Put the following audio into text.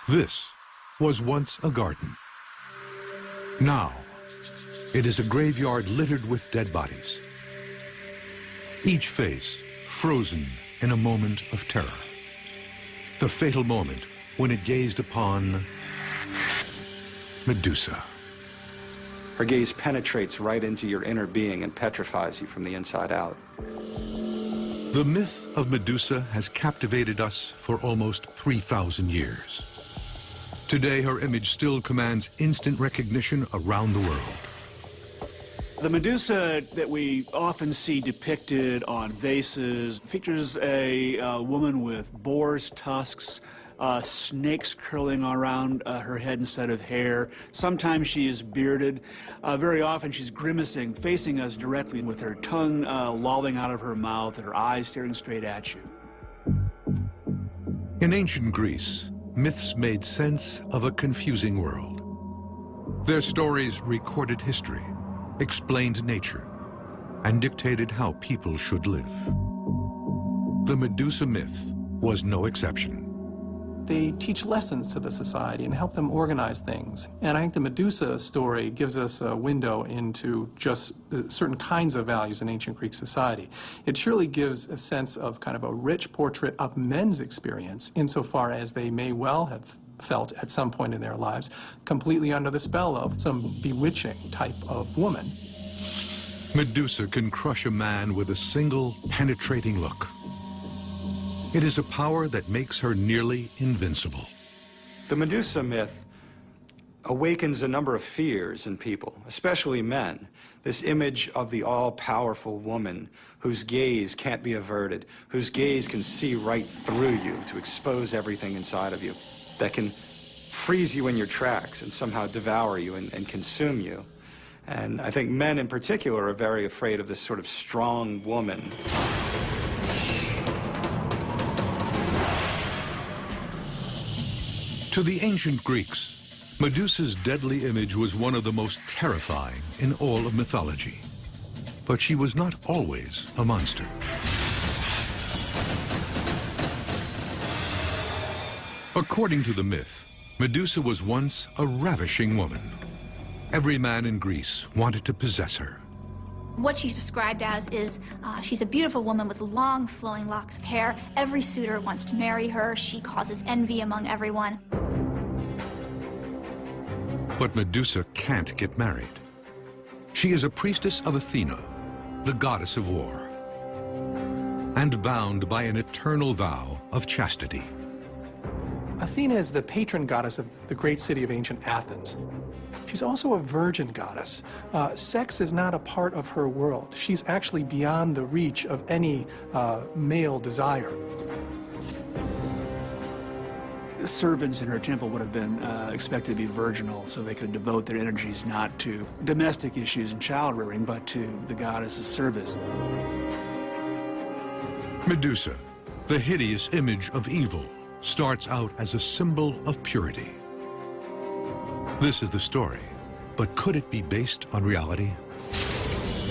This was once a garden. Now, it is a graveyard littered with dead bodies. Each face frozen in a moment of terror. The fatal moment when it gazed upon Medusa. Her gaze penetrates right into your inner being and petrifies you from the inside out. The myth of Medusa has captivated us for almost 3,000 years. Today, her image still commands instant recognition around the world. The Medusa that we often see depicted on vases features a woman with boar's tusks, snakes curling around her head instead of hair. Sometimes she is bearded. Very often she's grimacing, facing us directly with her tongue lolling out of her mouth and her eyes staring straight at you. In ancient Greece, myths made sense of a confusing world. Their stories recorded history, explained nature, and dictated how people should live. The Medusa myth was no exception. They teach lessons to the society and help them organize things. And I think the Medusa story gives us a window into just certain kinds of values in ancient Greek society. It surely gives a sense of kind of a rich portrait of men's experience, insofar as they may well have felt at some point in their lives completely under the spell of some bewitching type of woman. Medusa can crush a man with a single penetrating look. It is a power that makes her nearly invincible. The Medusa myth awakens a number of fears in people, especially men. This image of the all-powerful woman whose gaze can't be averted, whose gaze can see right through you to expose everything inside of you, that can freeze you in your tracks and somehow devour you and consume you. And I think men in particular are very afraid of this sort of strong woman. To the ancient Greeks, Medusa's deadly image was one of the most terrifying in all of mythology. But she was not always a monster. According to the myth, Medusa was once a ravishing woman. Every man in Greece wanted to possess her. What she's described as is she's a beautiful woman with long, flowing locks of hair. Every suitor wants to marry her. She causes envy among everyone. But Medusa can't get married. She is a priestess of Athena, the goddess of war, and bound by an eternal vow of chastity. Athena is the patron goddess of the great city of ancient Athens. She's also a virgin goddess. Sex is not a part of her world. She's actually beyond the reach of any male desire. Servants in her temple would have been expected to be virginal, so they could devote their energies not to domestic issues and child rearing, but to the goddess's service. Medusa, the hideous image of evil, starts out as a symbol of purity. This is the story, but could it be based on reality?